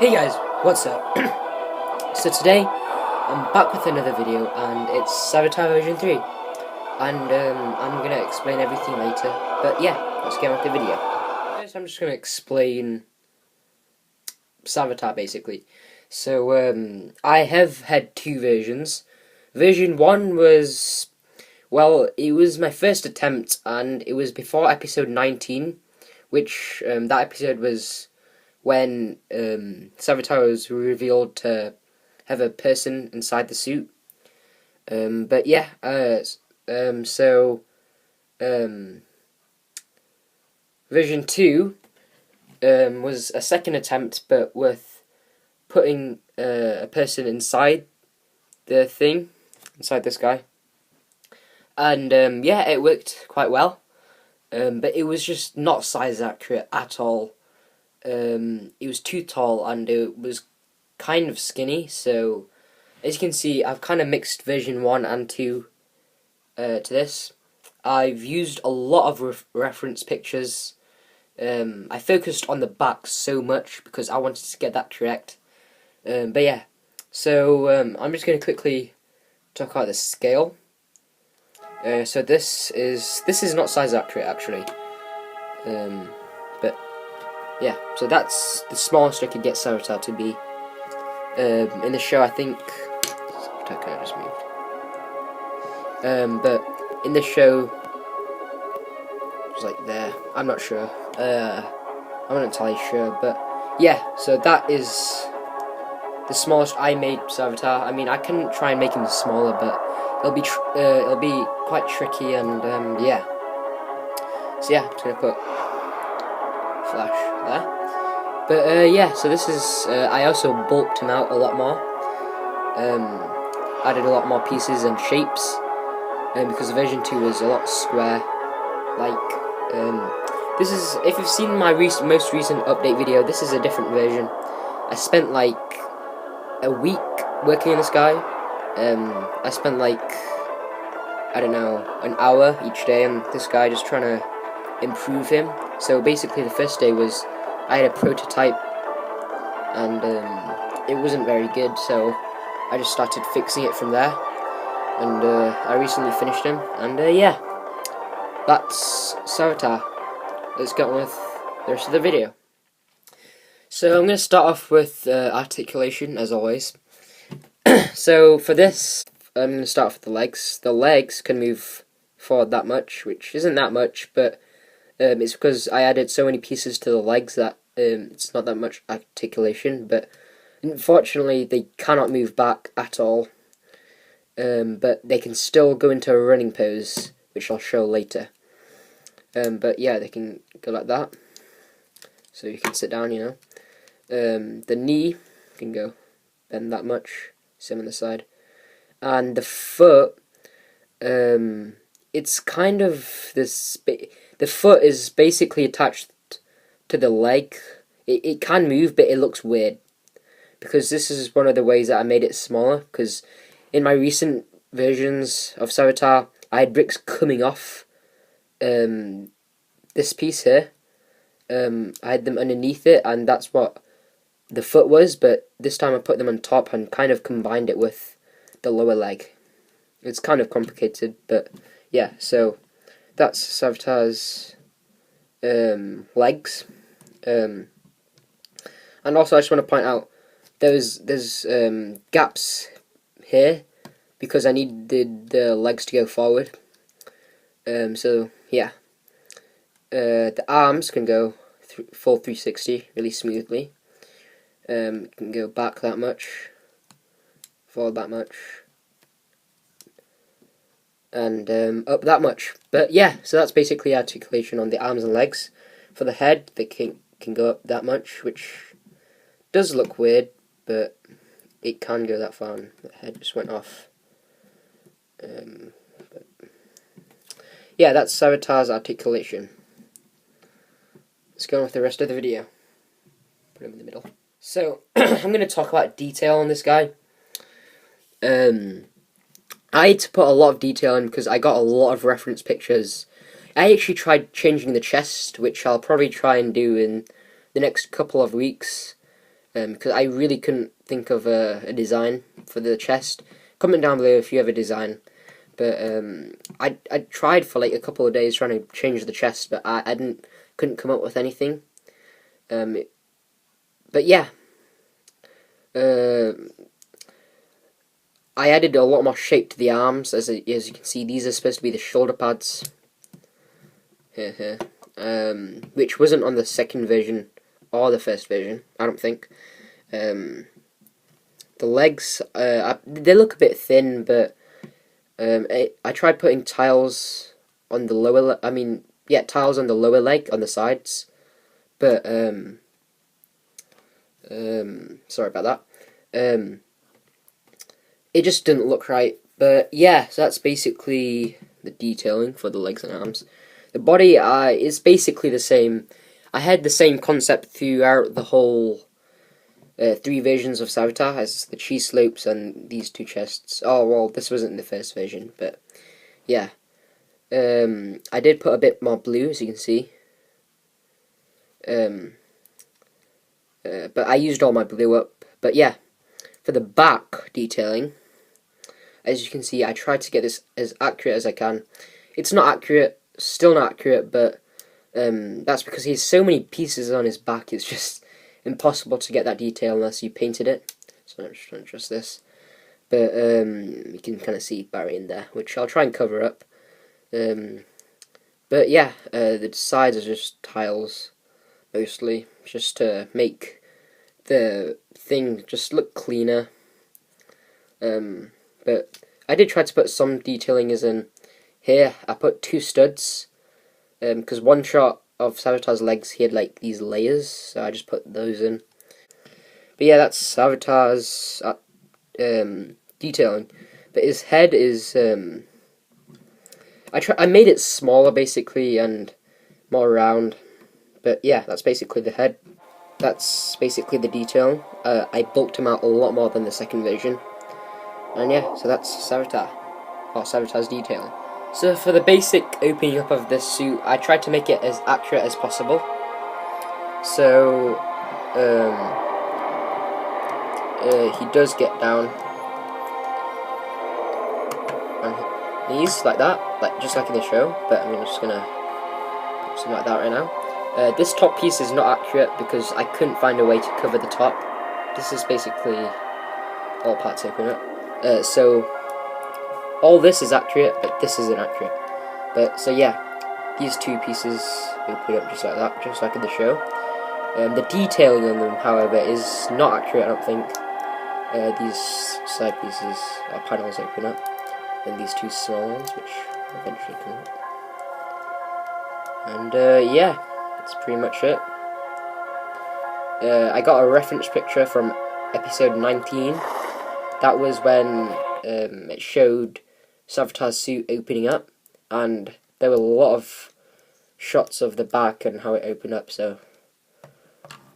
Hey guys, what's up? So today, I'm back with another video, and it's Savitar version 3. And I'm going to explain everything later. But yeah, let's get on with the video. First, I'm just going to explain Savitar, basically. So, I have had two versions. Version 1 was, well, it was my first attempt, and it was before episode 19, which, that episode was when Savitar was revealed to have a person inside the suit. But yeah, version 2 was a second attempt, but with putting a person inside the thing, inside this guy. And yeah, it worked quite well. But it was just not size accurate at all. It was too tall and it was kind of skinny, so as you can see, I've kind of mixed version 1 and 2 to this. I've used a lot of reference pictures. I focused on the back so much because I wanted to get that correct. But yeah, so I'm just going to quickly talk about the scale. So this is not size accurate actually, but yeah, so that's the smallest I could get Savitar to be. In the show, I think that kind of just moved. But in the show, it's like there. I'm not sure. I'm not entirely sure, but yeah. So that is the smallest I made Savitar. I mean, I can try and make him smaller, but it'll be quite tricky, and yeah. So yeah, I'm just gonna put flash there. But yeah, so this is, I also bulked him out a lot more, added a lot more pieces and shapes, because version 2 was a lot square, this is, if you've seen my most recent update video, this is a different version. I spent like a week working on this guy. I spent like, I don't know, an hour each day on this guy, just trying to improve him. So basically the first day was, I had a prototype, and it wasn't very good, so I just started fixing it from there, and I recently finished him, and yeah, that's Savitar. Let's get on with the rest of the video. So I'm going to start off with articulation, as always. So for this, I'm going to start off with the legs. The legs can move forward that much, which isn't that much, but it's because I added so many pieces to the legs that it's not that much articulation, but unfortunately they cannot move back at all, but they can still go into a running pose, which I'll show later. But yeah, they can go like that, so you can sit down, you know. The knee can go bend that much, same on the side, and the foot, it's kind of this. The foot is basically attached to the leg. It can move, but it looks weird, because this is one of the ways that I made it smaller, because in my recent versions of Savitar, I had bricks coming off this piece here. I had them underneath it, and that's what the foot was, but this time I put them on top and kind of combined it with the lower leg. It's kind of complicated, but yeah, so that's Savitar's legs. And also I just want to point out there's gaps here because I needed the legs to go forward. So yeah, the arms can go full 360 really smoothly. Can go back that much, forward that much, and up that much. But yeah, so that's basically articulation on the arms and legs. For the head, they can go up that much, which does look weird, but it can go that far, and the head just went off. But yeah, that's Savitar's articulation. Let's go on with the rest of the video. Put him in the middle. So, I'm going to talk about detail on this guy. I had to put a lot of detail in because I got a lot of reference pictures. I actually tried changing the chest, which I'll probably try and do in the next couple of weeks. because I really couldn't think of a design for the chest. Comment down below if you have a design. But I tried for like a couple of days trying to change the chest, but I couldn't come up with anything. But yeah, I added a lot more shape to the arms. As you can see, these are supposed to be the shoulder pads. Which wasn't on the second version or the first version, I don't think. The legs, they look a bit thin, but I tried putting tiles on the lower. Tiles on the lower leg on the sides, but sorry about that. It just didn't look right. But yeah, so that's basically the detailing for the legs and arms. The body is basically the same. I had the same concept throughout the whole 3 versions of Savitar, as the cheese slopes and these 2 chests. Oh, well, this wasn't the first version, but yeah. I did put a bit more blue, as you can see. But I used all my blue up. But yeah, for the back detailing, as you can see, I tried to get this as accurate as I can. It's not accurate, still not accurate, but that's because he has so many pieces on his back, it's just impossible to get that detail unless you painted it. So I'm just trying to adjust this. But you can kind of see Barry in there, which I'll try and cover up. But yeah, the sides are just tiles, mostly, just to make the thing just look cleaner. But I did try to put some detailing, as in here I put 2 studs, because one shot of Savitar's legs he had like these layers, so I just put those in. But yeah, that's Savitar's detailing. But his head is I made it smaller basically and more round. But yeah, that's basically the head. That's basically the detail. I bulked him out a lot more than the second version. And yeah, so that's Savitar, or Savitar's detailing. So for the basic opening up of this suit, I tried to make it as accurate as possible. So he does get down on his knees like that, like just like in the show. But I'm just gonna put something like that right now. This top piece is not accurate because I couldn't find a way to cover the top. This is basically all parts open up. So all this is accurate, but this isn't accurate. But so yeah, these 2 pieces open up just like that, just like in the show. The detailing on them, however, is not accurate, I don't think. These side pieces or panels open up, and these 2 small ones, which eventually come up. And yeah, that's pretty much it. I got a reference picture from episode 19. That was when it showed Savitar's suit opening up, and there were a lot of shots of the back and how it opened up, so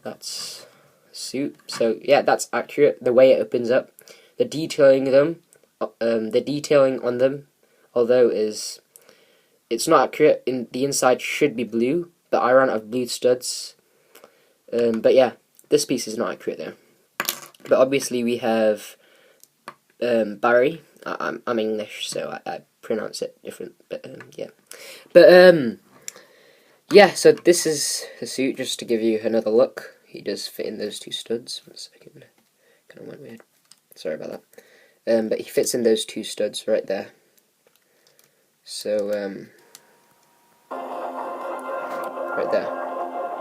that's the suit. So yeah, that's accurate, the way it opens up. The detailing on them, although it's not accurate. The inside should be blue, but I ran out of blue studs. But yeah, this piece is not accurate though. But obviously we have Barry. I'm English, so I pronounce it different. But yeah. But yeah. So this is the suit. Just to give you another look, he does fit in those 2 studs. 1 second, kind of went weird. Sorry about that. But he fits in those 2 studs right there. So right there.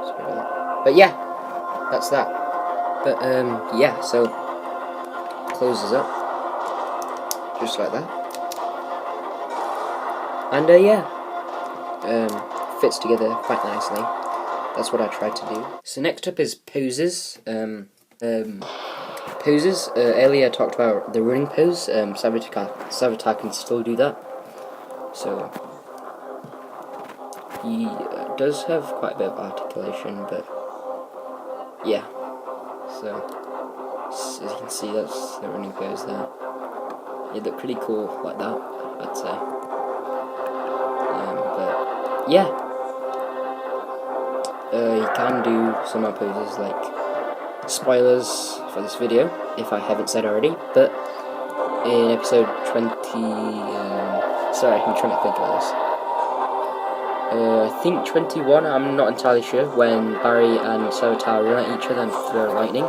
Sorry about that. But yeah, that's that. But yeah. So closes up. Just like that. And yeah, fits together quite nicely. That's what I tried to do. So next up is poses. Poses. Earlier I talked about the running pose. Savitar can still do that. So he does have quite a bit of articulation, but yeah. So as you can see, that's the running pose there. It looked pretty cool like that, I'd say. But yeah, you can do some more poses like spoilers for this video, if I haven't said already, but in episode 20, sorry, I'm trying to think about this. I think 21, I'm not entirely sure, when Barry and Savitar run at each other and throw lightning.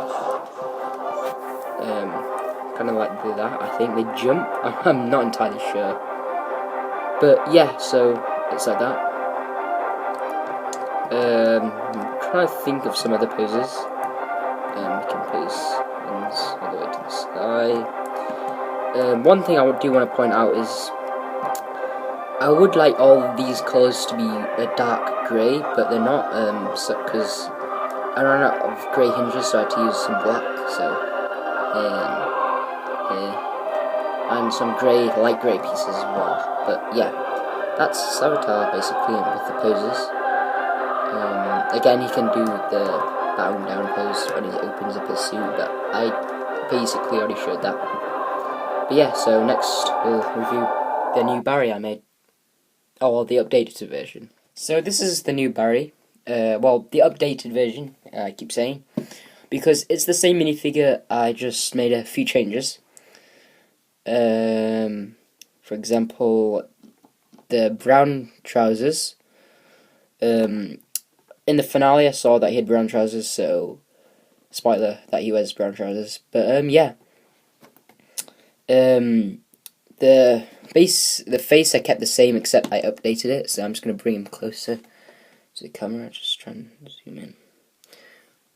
Kind of like that, I think. They jump, I'm not entirely sure. But yeah, so it's like that. I'm trying to think of some other poses. We can pose ones all the way to the sky. One thing I do want to point out is I would like all of these colours to be a dark grey, but they're not, because I ran out of grey hinges, so I had to use some black, so, and some grey, light grey pieces as well. But yeah, that's Savitar basically with the poses. Again, he can do the bowing down pose when he opens up his suit, but I basically already showed that. But yeah, so next we'll review the new Barry I made. Oh, well, the updated version. So this is the new Barry. Well, the updated version, I keep saying, because it's the same minifigure, I just made a few changes. For example, the brown trousers. In the finale I saw that he had brown trousers, so spoiler that he wears brown trousers. But yeah. The face I kept the same, except I updated it, so I'm just going to bring him closer to the camera, just try and zoom in.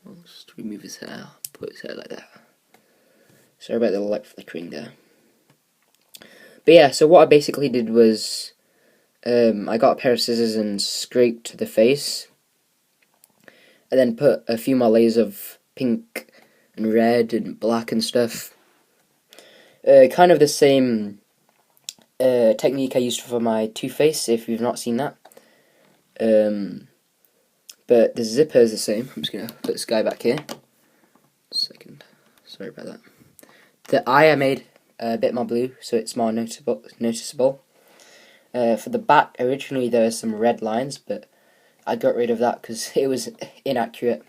I'll just remove his hair, put his hair like that. Sorry about the light flickering there. But yeah, so what I basically did was, I got a pair of scissors and scraped the face, and then put a few more layers of pink and red and black and stuff. Kind of the same technique I used for my Two-Face, if you've not seen that. But the zipper is the same. I'm just going to put this guy back here. Second. Sorry about that. The eye I made a bit more blue, so it's more noticeable. For the back, originally there were some red lines, but I got rid of that because it was inaccurate.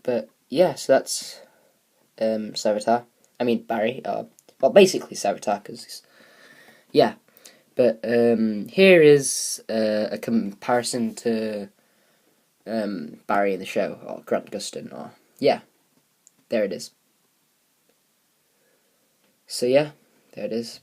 But yeah, so that's Savitar. I mean Barry. Well, basically Savitar, because yeah. But here is a comparison to Barry in the show, or Grant Gustin, or yeah, there it is. So yeah, there it is.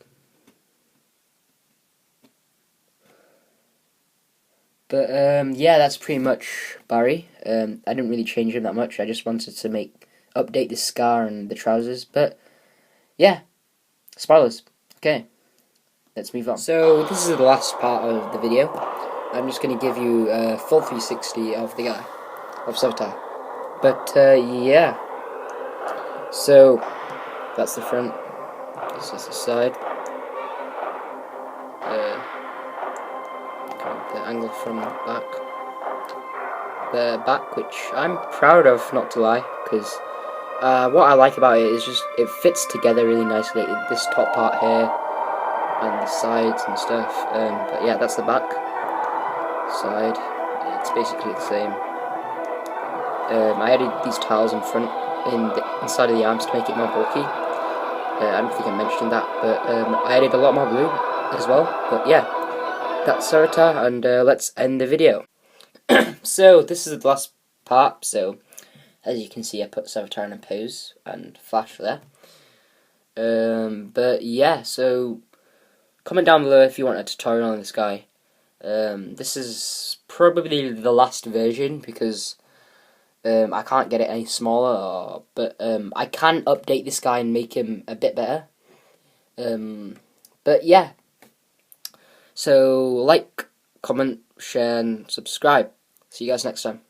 But yeah, that's pretty much Barry. I didn't really change him that much. I just wanted to update the scar and the trousers. But yeah, spoilers. Okay, let's move on. So this is the last part of the video. I'm just going to give you a full 360 of the guy, of Savitar. But yeah, so that's the front. This is the side. The angle from the back. The back, which I'm proud of, not to lie, because what I like about it is just it fits together really nicely. This top part here and the sides and stuff. But yeah, that's the back side. It's basically the same. I added these tiles in front, inside of the arms to make it more bulky. I don't think I mentioned that, but I added a lot more blue as well. But yeah, that's Savitar, and let's end the video. So this is the last part. So as you can see, I put Savitar in a pose and flash there. But yeah, so comment down below if you want a tutorial on this guy. This is probably the last version because I can't get it any smaller, but I can update this guy and make him a bit better. But yeah, so like, comment, share and subscribe. See you guys next time.